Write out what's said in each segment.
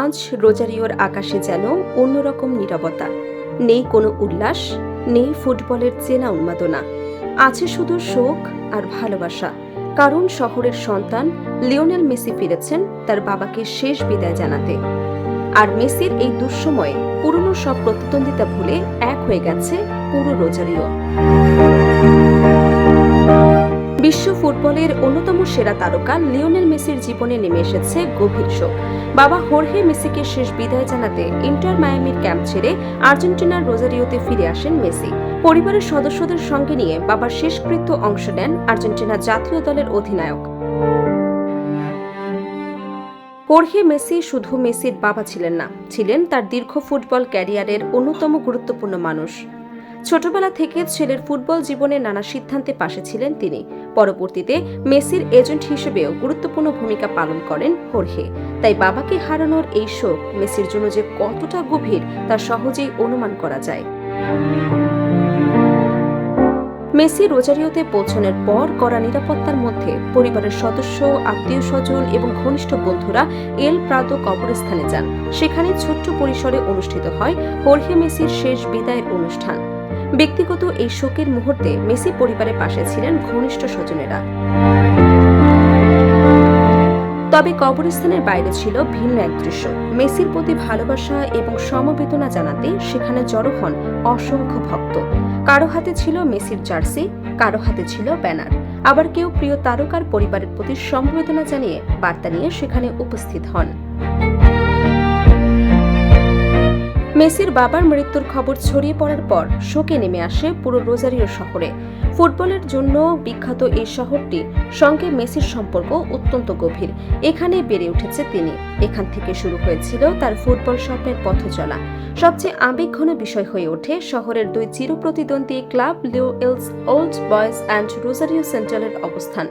আজ রোজারিওর আকাশে যেন অন্যরকম নীরবতা। নেই কোনো উল্লাস, নেই ফুটবলের চেনা উন্মাদনা, আছে শুধু শোক আর ভালোবাসা। কারণ শহরের সন্তান লিওনেল মেসি ফিরেছেন তার বাবাকে শেষ বিদায় জানাতে। আর মেসির এই দুঃসময়ে পুরনো সব প্রতিদ্বন্দ্বিতা ভুলে এক হয়ে গেছে পুরো রোজারিও। বিশ্ব ফুটবলের অন্যতম সেরা তারকা লিওনেল মেসির জীবনে নেমে এসেছে গভীর শোক। বাবা হোর্হে মেসিকে শেষ বিদায় জানাতে ইন্টার মায়ামির ক্যাম্প ছেড়ে আর্জেন্টিনার রোজারিওতে ফিরে আসেন মেসি। পরিবারের সদস্যদের সঙ্গে নিয়ে বাবার শেষকৃত্য অংশ নেন আর্জেন্টিনা জাতীয় দলের অধিনায়ক। হোর্হে মেসি শুধু মেসির বাবা ছিলেন না, ছিলেন তার দীর্ঘ ফুটবল ক্যারিয়ারের অন্যতম গুরুত্বপূর্ণ মানুষ। ছোটবেলা থেকে ছেলের ফুটবল জীবনে নানা সিদ্ধান্তে পাশে ছিলেন তিনি। পরবর্তীতে মেসির এজেন্ট হিসেবেও গুরুত্বপূর্ণ ভূমিকা পালন করেন হোর্হে। তাই বাবাকে হারানোর এই শোক মেসির জন্য যে কতটা গভীর তা সহজেই অনুমান করা যায়। মেসি রোজারিওতে পৌঁছানোর পর কড়া নিরাপত্তার মধ্যে পরিবারের সদস্য, আত্মীয় স্বজন এবং ঘনিষ্ঠ বন্ধুরা এল প্রাদো কবরস্থানে যান। সেখানে ছোট্ট পরিসরে অনুষ্ঠিত হয় হোর্হে মেসির শেষ বিদায়ের অনুষ্ঠান। ব্যক্তিগত এই শোকের মুহূর্তে মেসি পরিবারের পাশে ছিলেন ঘনিষ্ঠ স্বজনেরা। তবে কবরস্থানের বাইরে ছিল ভিন্ন এক দৃশ্য। মেসির প্রতি ভালোবাসা এবং সমবেদনা জানাতে সেখানে জড়ো হন অসংখ্য ভক্ত। কারো হাতে ছিল মেসির জার্সি, কারো হাতে ছিল ব্যানার, আবার কেউ প্রিয় তারকার পরিবারের প্রতি সমবেদনা জানিয়ে বার্তা নিয়ে সেখানে উপস্থিত হন। মেসির বাবার মৃত্যুর খবর ছড়িয়ে পড়ার পর শোকে নেমে আসে পুরো রোজারিও শহরে। ফুটবলের জন্য বিখ্যাত এই শহরটি সঙ্গে মেসির সম্পর্ক অত্যন্ত গভীর। এখানে বেড়ে উঠেছে তিনি। এখান থেকে শুরু হয়েছিল তার ফুটবল স্বপ্নের পথ চলা। সবচেয়ে আবেগঘন বিষয় হয়ে ওঠে শহরের দুই চিরপ্রতিদ্বন্দ্বী ক্লাব লিওনেলস ওল্ড বয়েজ অ্যান্ড রোজারিও সেন্ট্রালের অবস্থান।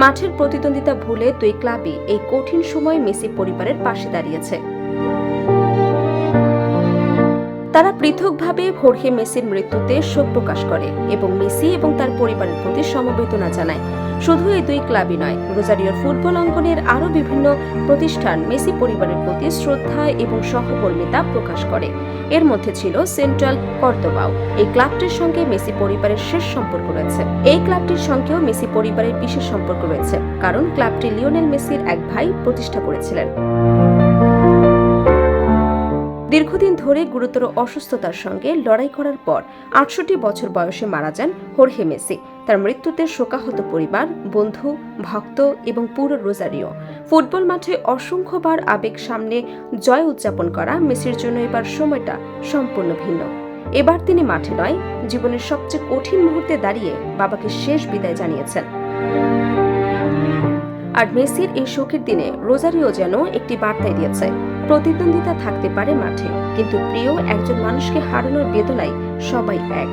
মাঠের প্রতিদ্বন্দ্বিতা ভুলে দুই ক্লাবই এই কঠিন সময় মেসি পরিবারের পাশে দাঁড়িয়েছে। তারা পৃথকভাবে হোর্হে মেসির মৃত্যুতে শোক প্রকাশ করে এবং মেসি এবং তার পরিবারের প্রতি সমবেদনা জানায়। শুধু এই দুই ক্লাবই নয়, রোজারিওর ফুটবল অঙ্গনের আরও বিভিন্ন প্রতিষ্ঠান মেসি পরিবারের প্রতি শ্রদ্ধা এবং সহকর্মিতা প্রকাশ করে। এর মধ্যে ছিল সেন্ট্রাল কর্দোবাও। এই ক্লাবটির সঙ্গে মেসি পরিবারের শেষ সম্পর্ক রয়েছে। এই ক্লাবটির সঙ্গেও মেসি পরিবারের বিশেষ সম্পর্ক রয়েছে, কারণ ক্লাবটি লিওনেল মেসির এক ভাই প্রতিষ্ঠা করেছিলেন। দীর্ঘদিন ধরে গুরুতর অসুস্থতার সঙ্গে লড়াই করার পর ৬৮ বছর বয়সে মারা যান হোর্হে মেসি। তার মৃত্যুতে শোকাহত পরিবার, বন্ধু, ভক্ত এবং পুরো রোজারিও। ফুটবল মাঠে অসংখ্যবার আবেগ সামনে জয় উদযাপন করা মেসির জন্য এবার সময়টা সম্পূর্ণ ভিন্ন। এবার তিনি মাঠে নয়, জীবনের সবচেয়ে কঠিন মুহূর্তে দাঁড়িয়ে বাবাকে শেষ বিদায় জানিয়েছেন। আর মেসির এই শোকের দিনে রোজারিও যেন একটি বার্তাই দিয়েছে, প্রতিদ্বন্দ্বিতা থাকতে পারে মাঠে, কিন্তু প্রিয় একজন মানুষকে হারানোর বেদনায় সবাই এক।